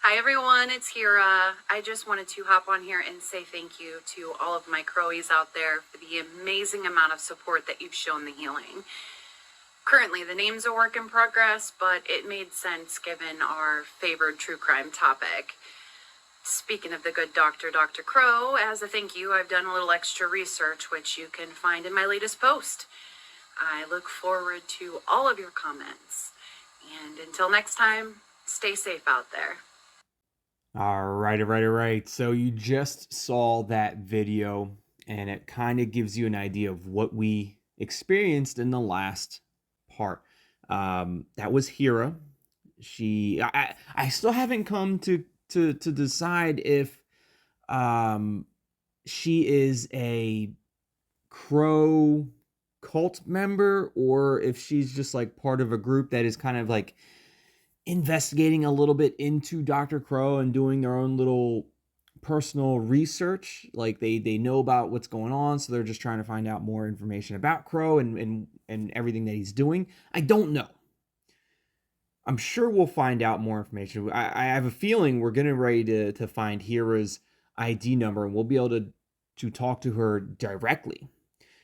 Hi everyone, it's Hira. I just wanted to hop on here and say thank you to all of my Crowies out there for the amazing amount of support that you've shown the healing. Currently, the name's a work in progress, but it made sense given our favored true crime topic. Speaking of the good doctor, Dr. Crow, as a thank you, I've done a little extra research, which you can find in my latest post. I look forward to all of your comments. And until next time, stay safe out there. All right. So you just saw that video, and it kind of gives you an idea of what we experienced in the last part. That was Hira. I still haven't come to decide if she is a crow cult member or if she's just like part of a group that is kind of like investigating a little bit into Dr. Crow and doing their own little personal research. Like they know about what's going on, so they're just trying to find out more information about Crow and everything that he's doing. I don't know. I'm sure we'll find out more information. I have a feeling we're getting ready to find Hera's ID number, and we'll be able to talk to her directly.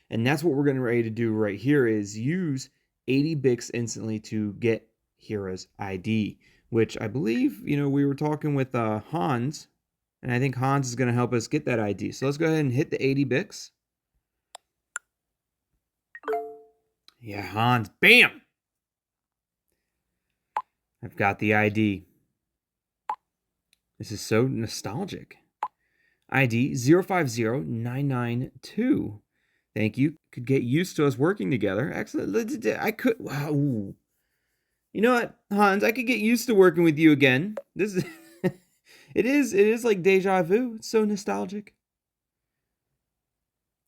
And that's what we're getting ready to do right here is use 80 Bix instantly to get Hera's ID, which I believe, we were talking with Hans, and I think Hans is going to help us get that ID. So let's go ahead and hit the 80 Bix. Yeah, Hans, bam! I've got the ID. This is so nostalgic. ID 050992. Thank you. Could get used to us working together. Excellent. I could. Wow. You know what, Hans? I could get used to working with you again. This is. It is like deja vu. It's so nostalgic.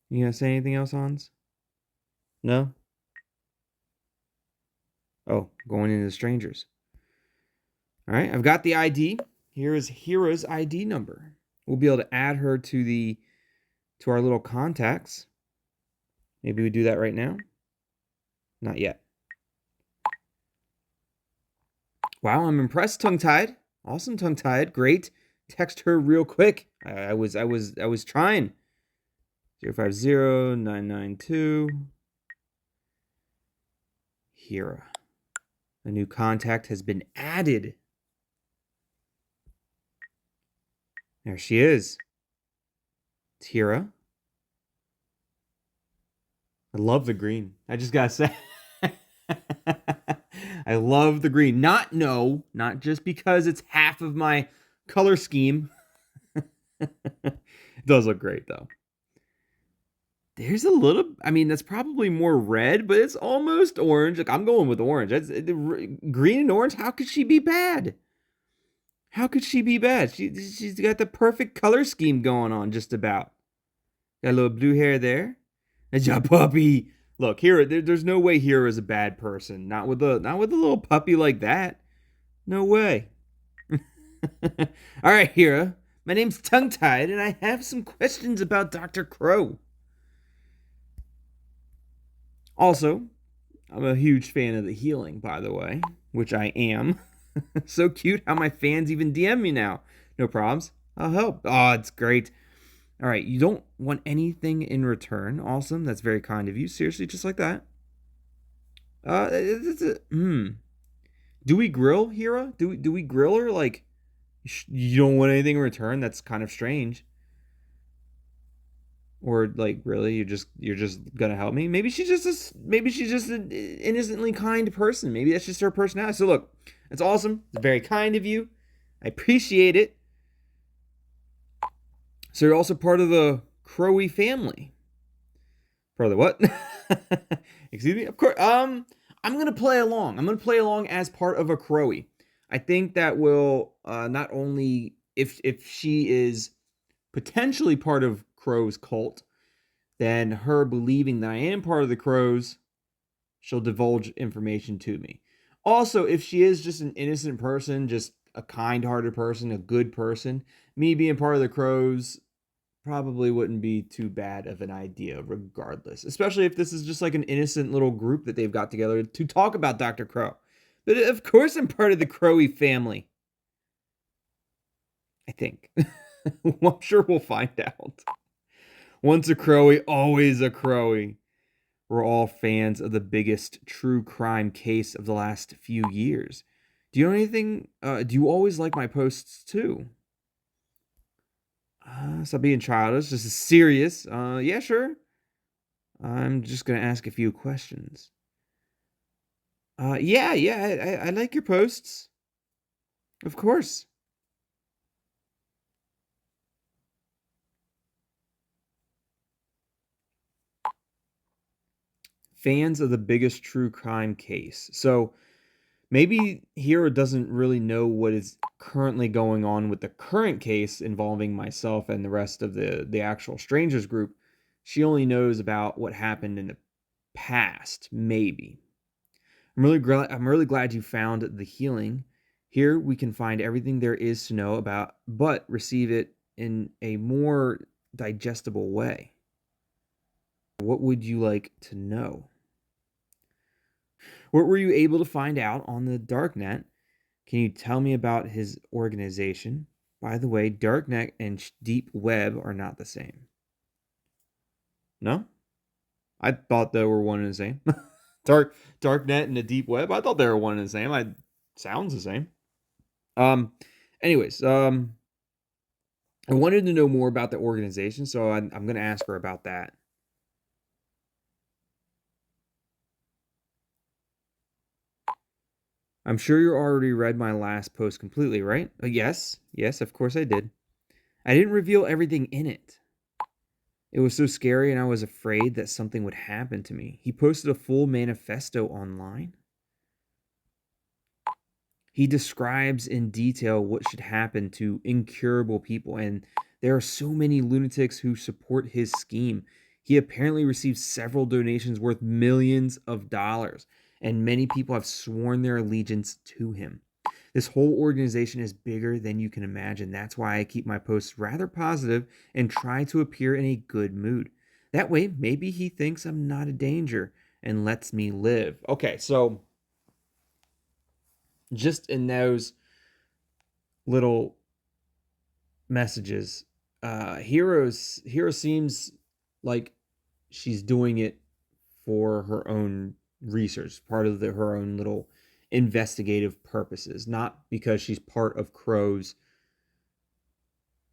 You gonna say anything else, Hans? No. Oh, going into strangers. All right, I've got the ID. Here is Hera's ID number. We'll be able to add her to our little contacts. Maybe we do that right now. Not yet. Wow, I'm impressed, tongue-tied. Awesome, tongue-tied. Great. Text her real quick. I was trying. 050992. Hira. A new contact has been added. There she is. It's Hira. I love the green. I just gotta say. I love the green. Not just because it's half of my color scheme. It does look great though. There's a little, that's probably more red, but it's almost orange. Like I'm going with orange. Green and orange. How could she be bad? How could she be bad? She's got the perfect color scheme going on, just about. Got a little blue hair there. That's your puppy. Look, Hira, there's no way Hira is a bad person. Not with a little puppy like that. No way. All right, Hira. My name's Tongue Tied, and I have some questions about Dr. Crow. Also, I'm a huge fan of the healing, by the way, which I am. So cute how my fans even DM me now. No problems. I'll help. Oh, it's great. All right, you don't want anything in return. Awesome. That's very kind of you. Seriously, just like that. Do we grill Hira? Do we grill her like you don't want anything in return? That's kind of strange. Or like really, you're just gonna help me? Maybe she's just an innocently kind person. Maybe that's just her personality. So look, it's awesome. It's very kind of you. I appreciate it. So you're also part of the Crowy family. Part of the what? Excuse me. Of course. I'm gonna play along. I'm gonna play along as part of a Crowy. I think that will not only if she is potentially part of Crow's cult, then her believing that I am part of the Crows, she'll divulge information to me. Also, if she is just an innocent person, just a kind-hearted person, a good person, me being part of the Crows probably wouldn't be too bad of an idea regardless. Especially if this is just like an innocent little group that they've got together to talk about Dr. Crow. But of course I'm part of the Crowy family. I think. Well, I'm sure we'll find out. Once a Crowy, always a Crowy. We're all fans of the biggest true crime case of the last few years. Do you know anything? Do you always like my posts too? Stop being childish. This is serious. Yeah, sure. I'm just gonna ask a few questions. Yeah, I like your posts. Of course. Fans of the biggest true crime case. So maybe Hira doesn't really know what is currently going on with the current case involving myself and the rest of the actual strangers group. She only knows about what happened in the past, maybe. I'm really glad you found the healing. Here we can find everything there is to know about, but receive it in a more digestible way. What would you like to know? What were you able to find out on the Darknet? Can you tell me about his organization? By the way, Darknet and Deep Web are not the same. No? I thought they were one and the same. Darknet and the Deep Web. I thought they were one and the same. Sounds the same. Um anyways, I wanted to know more about the organization, so I'm going to ask her about that. I'm sure you already read my last post completely, right? Yes, of course I did. I didn't reveal everything in it. It was so scary and I was afraid that something would happen to me. He posted a full manifesto online. He describes in detail what should happen to incurable people, and there are so many lunatics who support his scheme. He apparently received several donations worth millions of dollars, and many people have sworn their allegiance to him. This whole organization is bigger than you can imagine. That's why I keep my posts rather positive and try to appear in a good mood. That way, maybe he thinks I'm not a danger and lets me live. Okay, so just in those little messages, Hero seems like she's doing it for her own research, part of her own little investigative purposes, not because she's part of Crow's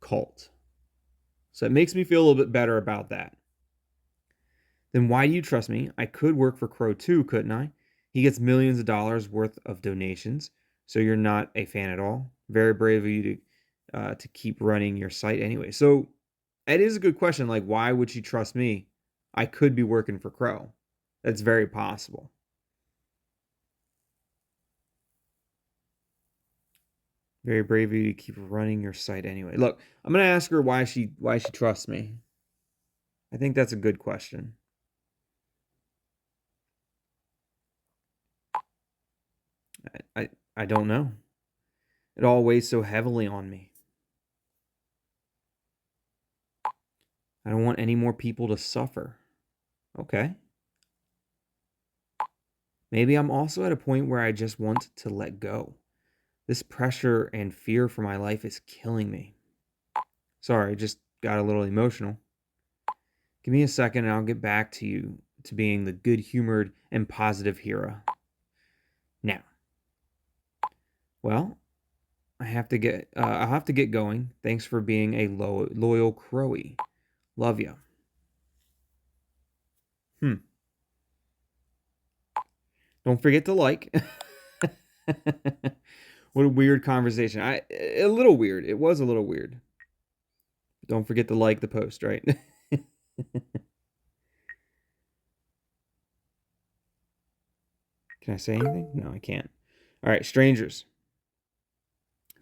cult. So it makes me feel a little bit better about that. Then why do you trust me? I could work for Crow too, couldn't I? He gets millions of dollars worth of donations, so you're not a fan at all. Very brave of you to keep running your site anyway. So that is a good question. Like, why would she trust me? I could be working for Crow. That's very possible. Very brave of you to keep running your site anyway. Look, I'm gonna ask her why she trusts me. I think that's a good question. I don't know. It all weighs so heavily on me. I don't want any more people to suffer. Okay. Maybe I'm also at a point where I just want to let go. This pressure and fear for my life is killing me. Sorry, I just got a little emotional. Give me a second and I'll get back to you to being the good-humored and positive Hera. Now, well, I'll have to get going. Thanks for being a loyal Crowy. Love ya. Don't forget to like. What a weird conversation. A little weird. It was a little weird. Don't forget to like the post, right? Can I say anything? No, I can't. All right, strangers.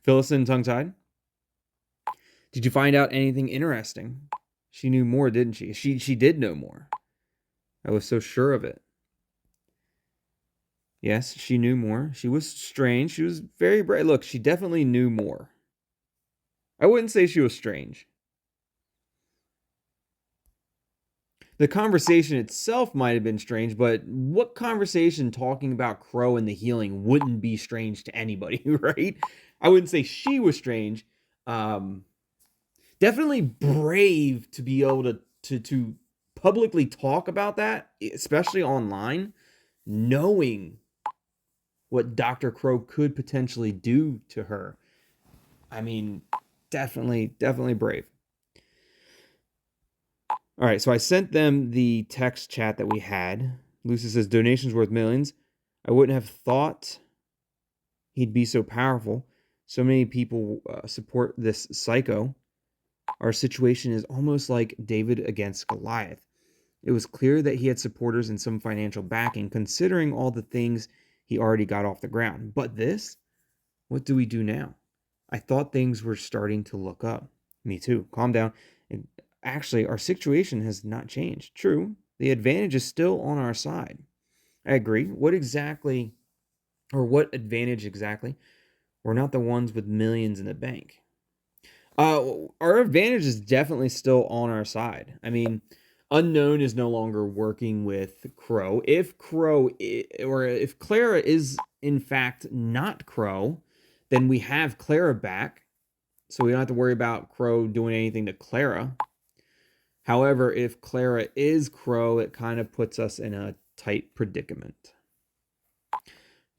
Fill us in tongue-tied. Did you find out anything interesting? She knew more, didn't she? She did know more. I was so sure of it. Yes, she knew more. She was strange. She was very brave. Look, she definitely knew more. I wouldn't say she was strange. The conversation itself might have been strange, but what conversation talking about Crow and the healing wouldn't be strange to anybody, right? I wouldn't say she was strange. Um, definitely brave to be able to publicly talk about that, especially online, knowing what Dr. Crow could potentially do to her. I mean, definitely brave. All right, so I sent them the text chat that we had. Lucy says donations worth millions. I wouldn't have thought he'd be so powerful. So many people support this psycho. Our situation is almost like David against Goliath. It was clear that he had supporters and some financial backing, considering all the things he already got off the ground. But this? What do we do now? I thought things were starting to look up. Me too. Calm down. And actually, our situation has not changed. True, the advantage is still on our side. I agree. What advantage exactly? We're not the ones with millions in the bank. Our advantage is definitely still on our side. I mean, Unknown is no longer working with Crow. If or if Clara is in fact not Crow, then we have Clara back, so we don't have to worry about Crow doing anything to Clara. However, if Clara is Crow, it kind of puts us in a tight predicament.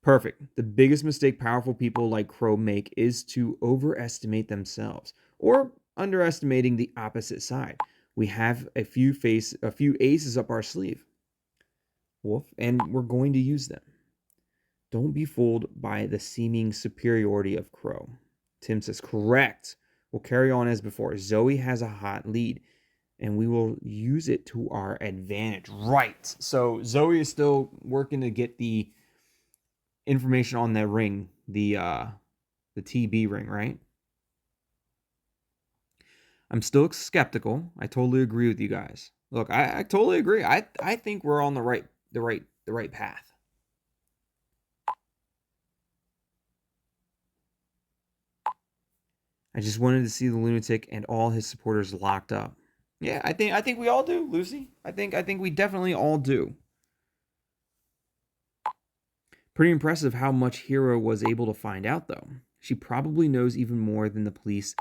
Perfect. The biggest mistake powerful people like Crow make is to overestimate themselves or underestimating the opposite side. We have a few aces up our sleeve, Wolf, and we're going to use them. Don't be fooled by the seeming superiority of Crow. Tim says, correct. We'll carry on as before. Zoe has a hot lead, and we will use it to our advantage. Right. So Zoe is still working to get the information on that ring, the TB ring, right? I'm still skeptical. I totally agree with you guys. Look, I totally agree. I think we're on the right path. I just wanted to see the lunatic and all his supporters locked up. Yeah, I think we all do, Lucy. I think we definitely all do. Pretty impressive how much Hera was able to find out, though. She probably knows even more than the police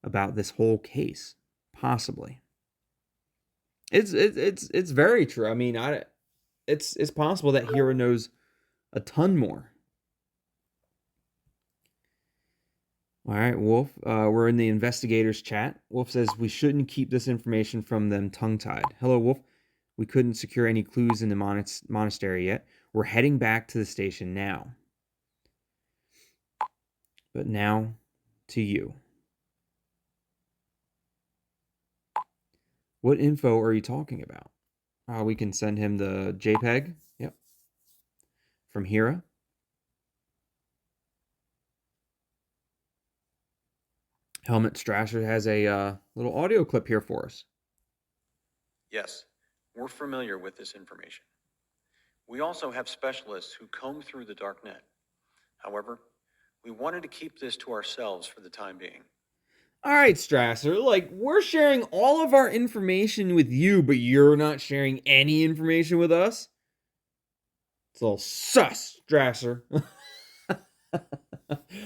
about this whole case, possibly. It's very true. I mean, it's possible that Hera knows a ton more. All right, Wolf. We're in the investigators chat. Wolf says we shouldn't keep this information from them tongue-tied. Hello, Wolf. We couldn't secure any clues in the monastery yet. We're heading back to the station now. But now, to you. What info are you talking about? We can send him the JPEG. Yep. From Hira. Helmet Strasser has a little audio clip here for us. Yes, we're familiar with this information. We also have specialists who comb through the dark net. However, we wanted to keep this to ourselves for the time being. All right, Strasser, like, we're sharing all of our information with you, but you're not sharing any information with us? It's a little sus, Strasser.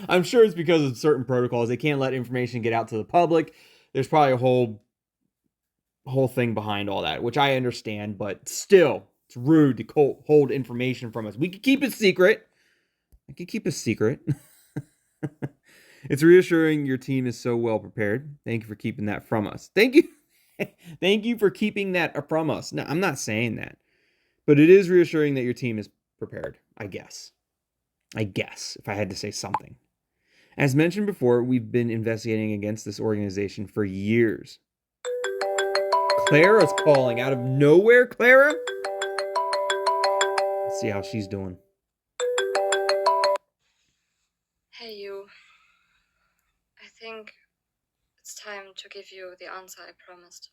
I'm sure it's because of certain protocols. They can't let information get out to the public. There's probably a whole thing behind all that, which I understand, but still, it's rude to hold information from us. We could keep it secret. I could keep a secret. It's reassuring your team is so well prepared. Thank you for keeping that from us. Thank you. Thank you for keeping that from us. No, I'm not saying that. But it is reassuring that your team is prepared, I guess. If I had to say something. As mentioned before, we've been investigating against this organization for years. Clara's calling out of nowhere, Clara? Let's see how she's doing. Hey, you. I think it's time to give you the answer I promised.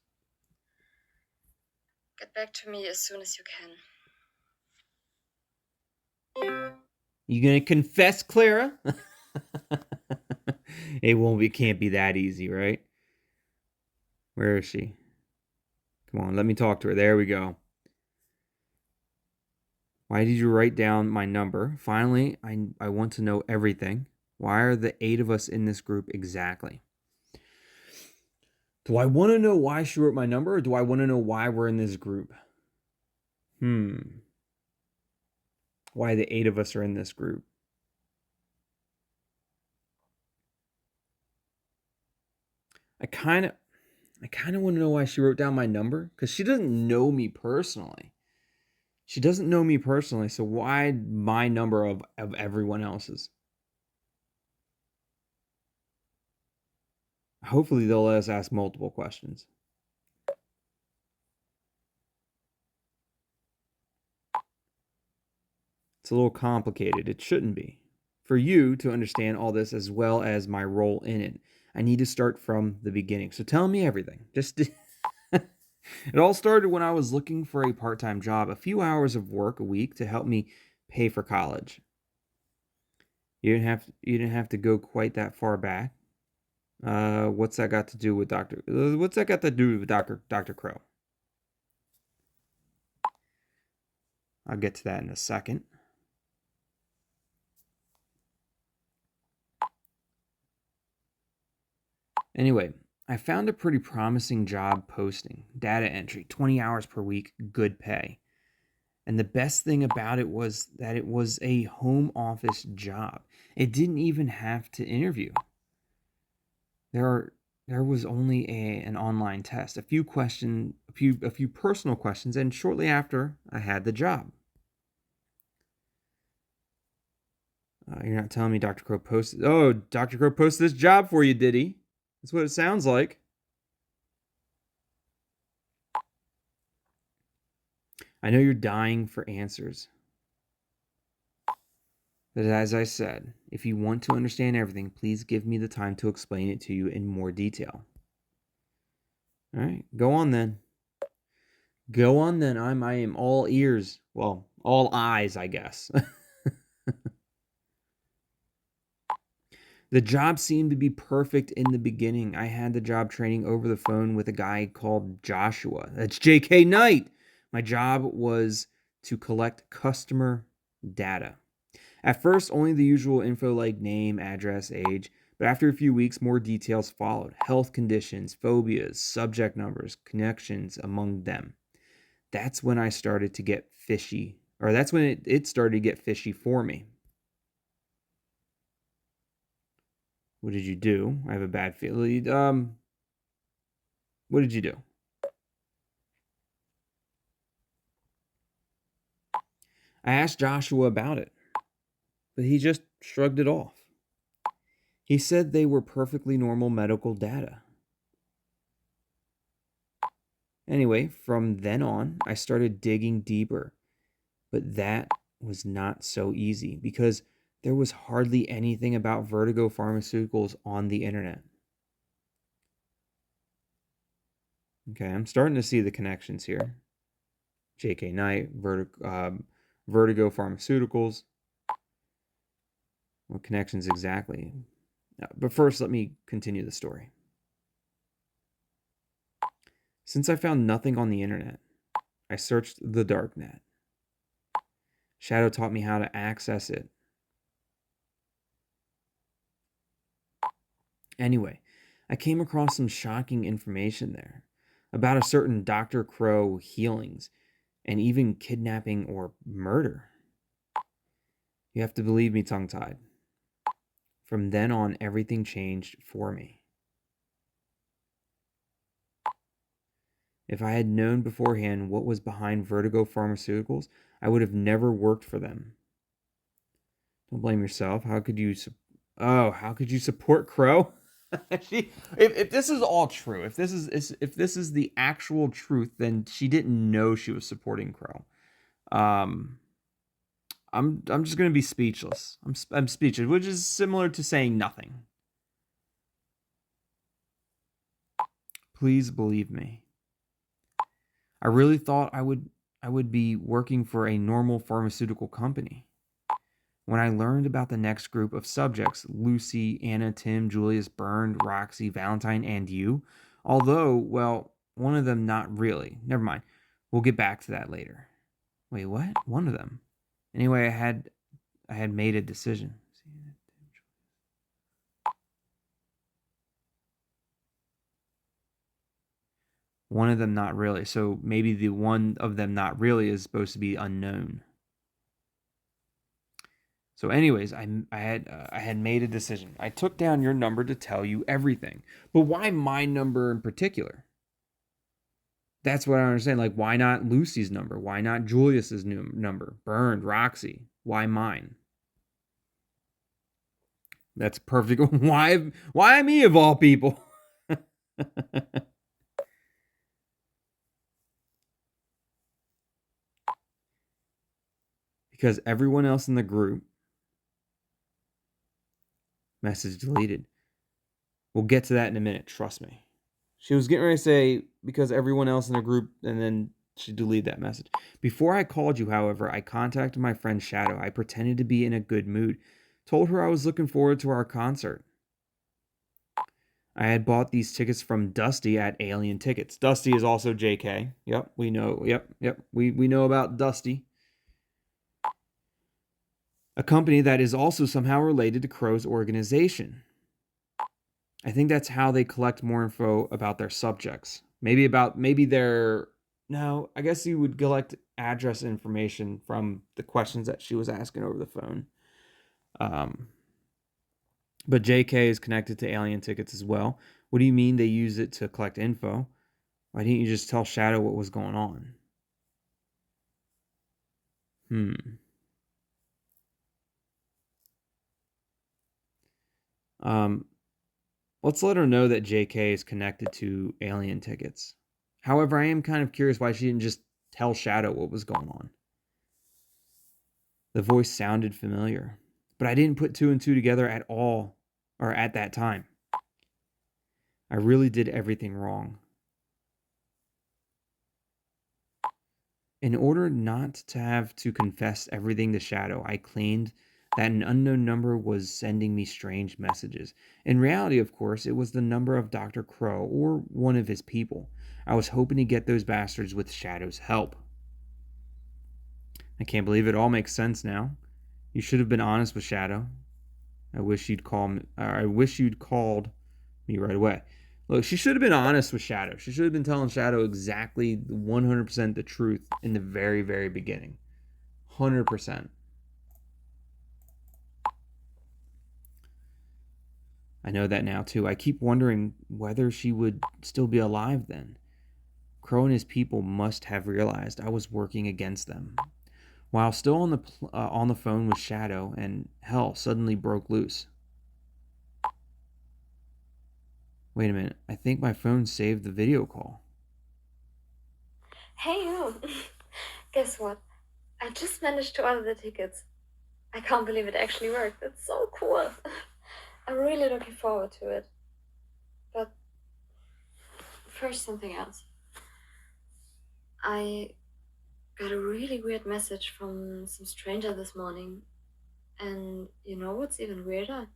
Get back to me as soon as you can. You gonna confess, Clara? It can't be that easy, right? Where is she? Come on, let me talk to her. There we go. Why did you write down my number? Finally, I want to know everything. Why are the 8 of us in this group exactly? Do I want to know why she wrote my number, or do I want to know why we're in this group? Why the 8 of us are in this group? I kind of want to know why she wrote down my number, because she doesn't know me personally. So why my number of everyone else's? Hopefully they'll let us ask multiple questions. It's a little complicated. It shouldn't be. For you to understand all this as well as my role in it, I need to start from the beginning. So tell me everything. It all started when I was looking for a part-time job, a few hours of work a week to help me pay for college. You didn't have to go quite that far back. What's that got to do with Dr. Crow? I'll get to that in a second. Anyway, I found a pretty promising job posting. Data entry, 20 hours per week, good pay. And the best thing about it was that it was a home office job. It didn't even have to interview. There was only an online test, a few personal questions, and shortly after, I had the job. You're not telling me Dr. Crow posted... Oh, Dr. Crow posted this job for you, did he? That's what it sounds like. I know you're dying for answers. But as I said, if you want to understand everything, please give me the time to explain it to you in more detail. All right, go on then. I am all ears. Well, all eyes, I guess. The job seemed to be perfect in the beginning. I had the job training over the phone with a guy called Joshua. That's J.K. Knight. My job was to collect customer data. At first, only the usual info like name, address, age, but after a few weeks, more details followed. Health conditions, phobias, subject numbers, connections among them. That's when I started to get fishy, or that's when it started to get fishy for me. What did you do? I have a bad feeling. What did you do? I asked Joshua about it, but he just shrugged it off. He said they were perfectly normal medical data. Anyway, from then on, I started digging deeper, but that was not so easy because there was hardly anything about Vertigo Pharmaceuticals on the internet. Okay, I'm starting to see the connections here. J.K. Knight, Vertigo Pharmaceuticals. What connections exactly? But first, let me continue the story. Since I found nothing on the internet, I searched the darknet. Shadow taught me how to access it. Anyway, I came across some shocking information there about a certain Dr. Crow healings and even kidnapping or murder. You have to believe me, tongue-tied. From then on, everything changed for me. If I had known beforehand what was behind Vertigo Pharmaceuticals, I would have never worked for them. Don't blame yourself. How could you support Crow? If this is all true, if this is the actual truth, then she didn't know she was supporting Crow. I'm just gonna be speechless. I'm speechless, which is similar to saying nothing. Please believe me. I really thought I would be working for a normal pharmaceutical company. When I learned about the next group of subjects, Lucy, Anna, Tim, Julius, Bernd, Roxy, Valentine, and you, although, well, one of them not really. Never mind. We'll get back to that later. Wait, what? One of them. Anyway, I had made a decision. One of them not really. So maybe the one of them not really is supposed to be unknown. So, anyways, I had made a decision. I took down your number to tell you everything. But why my number in particular? That's what I don't understand. Like, why not Lucy's number? Why not Julius's number? Burned, Roxy. Why mine? That's perfect. Why me of all people? Because everyone else in the group, message deleted. We'll get to that in a minute, trust me. She was getting ready to say, because everyone else in the group, and then she deleted that message. Before I called you, however, I contacted my friend Shadow. I pretended to be in a good mood. Told her I was looking forward to our concert. I had bought these tickets from Dusty at Alien Tickets. Dusty is also JK. Yep, we know. Yep. We know about Dusty. A company that is also somehow related to Crow's organization. I think that's how they collect more info about their subjects. Maybe their... No, I guess you would collect address information from the questions that she was asking over the phone. But JK is connected to Alien Tickets as well. What do you mean they use it to collect info? Why didn't you just tell Shadow what was going on? Let's let her know that JK is connected to Alien Tickets. However, I am kind of curious why she didn't just tell Shadow what was going on. The voice sounded familiar, but I didn't put two and two together at all, or at that time. I really did everything wrong. In order not to have to confess everything to Shadow, I claimed that an unknown number was sending me strange messages. In reality, of course, it was the number of Dr. Crow or one of his people. I was hoping to get those bastards with Shadow's help. I can't believe it all makes sense now. You should have been honest with Shadow. I wish you'd called me right away. Look, she should have been honest with Shadow. She should have been telling Shadow exactly 100% the truth in the very, very beginning. 100%. I know that now, too. I keep wondering whether she would still be alive then. Crow and his people must have realized I was working against them. While still on the phone with Shadow, and hell suddenly broke loose. Wait a minute. I think my phone saved the video call. Hey, you. Guess what? I just managed to order the tickets. I can't believe it actually worked. It's so cool. I'm really looking forward to it. But first, something else. I got a really weird message from some stranger this morning. And you know what's even weirder?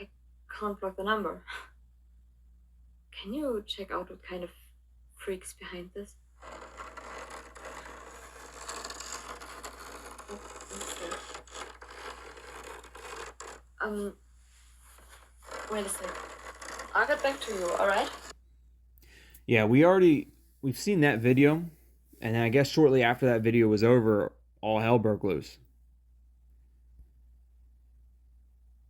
I can't block the number. Can you check out what kind of freaks behind this? Wait a sec. I'll get back to you, alright? Yeah, we've seen that video, and I guess shortly after that video was over, all hell broke loose.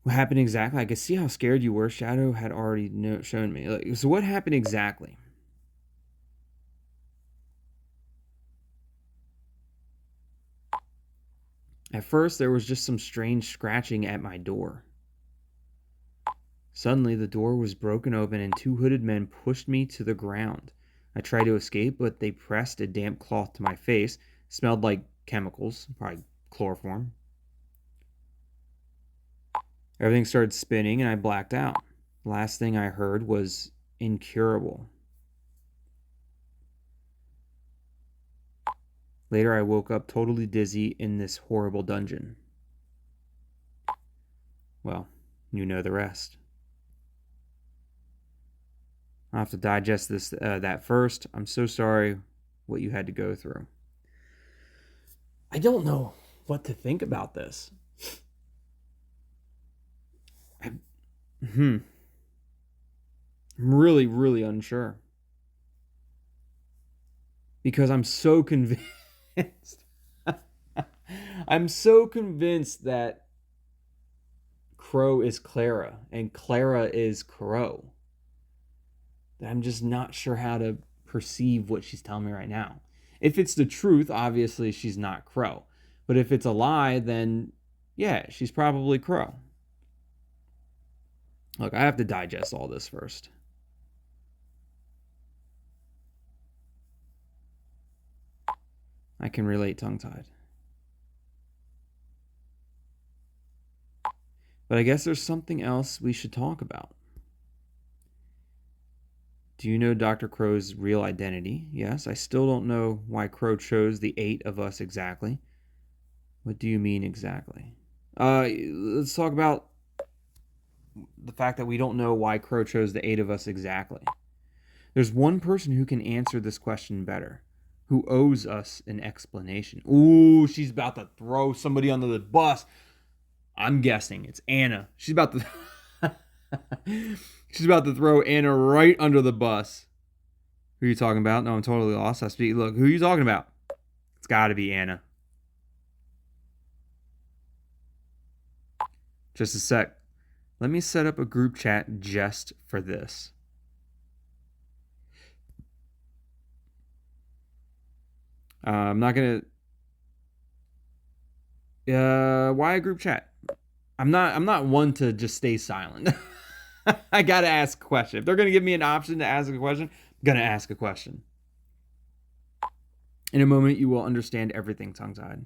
What happened exactly? I could see how scared you were. Shadow had already shown me. So what happened exactly? At first, there was just some strange scratching at my door. Suddenly, the door was broken open and two hooded men pushed me to the ground. I tried to escape, but they pressed a damp cloth to my face. It smelled like chemicals, probably chloroform. Everything started spinning and I blacked out. The last thing I heard was incurable. Later, I woke up totally dizzy in this horrible dungeon. Well, you know the rest. I'll have to digest that first. I'm so sorry what you had to go through. I don't know what to think about this. I'm really, really unsure. because I'm so convinced. I'm so convinced that Crow is Clara and Clara is Crow. That I'm just not sure how to perceive what she's telling me right now. If it's the truth, obviously she's not Crow. But if it's a lie, then yeah, she's probably Crow. Look, I have to digest all this first. I can relate tongue-tied. But I guess there's something else we should talk about. Do you know Dr. Crow's real identity? Yes, I still don't know why Crow chose the 8 of us exactly. What do you mean exactly? Let's talk about the fact that we don't know why Crow chose the 8 of us exactly. There's one person who can answer this question better, who owes us an explanation. Ooh, she's about to throw somebody under the bus. I'm guessing it's Anna. She's about to she's about to throw Anna right under the bus. Who are you talking about? No, I'm totally lost. Look, who are you talking about? It's got to be Anna. Just a sec. Let me set up a group chat just for this. I'm not gonna. Why a group chat? I'm not one to just stay silent. I gotta ask a question. If they're gonna give me an option to ask a question, I'm gonna ask a question. In a moment, you will understand everything tongue-tied.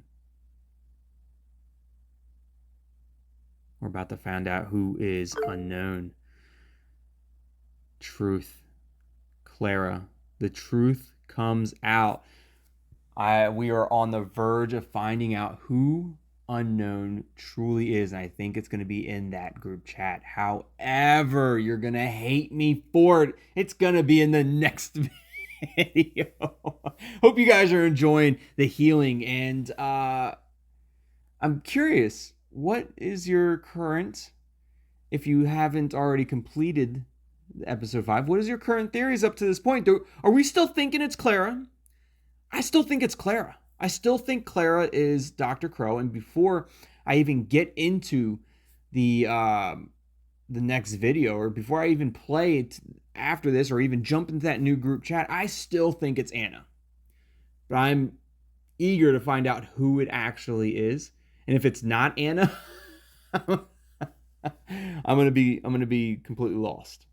We're about to find out who is unknown. Truth. Clara. The truth comes out. We are on the verge of finding out who unknown truly is, and I think it's going to be in that group chat. However, you're going to hate me for it. It's going to be in the next video. Hope you guys are enjoying the healing, and I'm curious, what is your current, if you haven't already completed episode 5, what is your current theories up to this point? Are we still thinking it's Clara? I still think it's Clara. I still think Clara is Dr. Crow. And before I even get into the next video, or before I even play it after this, or even jump into that new group chat, I still think it's Anna. But I'm eager to find out who it actually is. And if it's not Anna, I'm gonna be completely lost.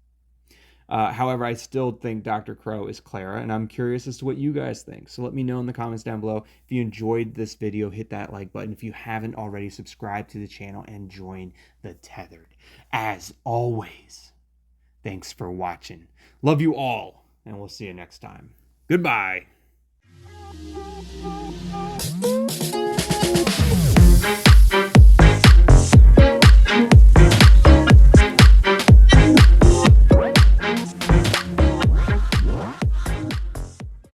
However, I still think Dr. Crow is Clara, and I'm curious as to what you guys think. So let me know in the comments down below. If you enjoyed this video, hit that like button. If you haven't already, subscribe to the channel and join the Tethered. As always, thanks for watching. Love you all, and we'll see you next time. Goodbye.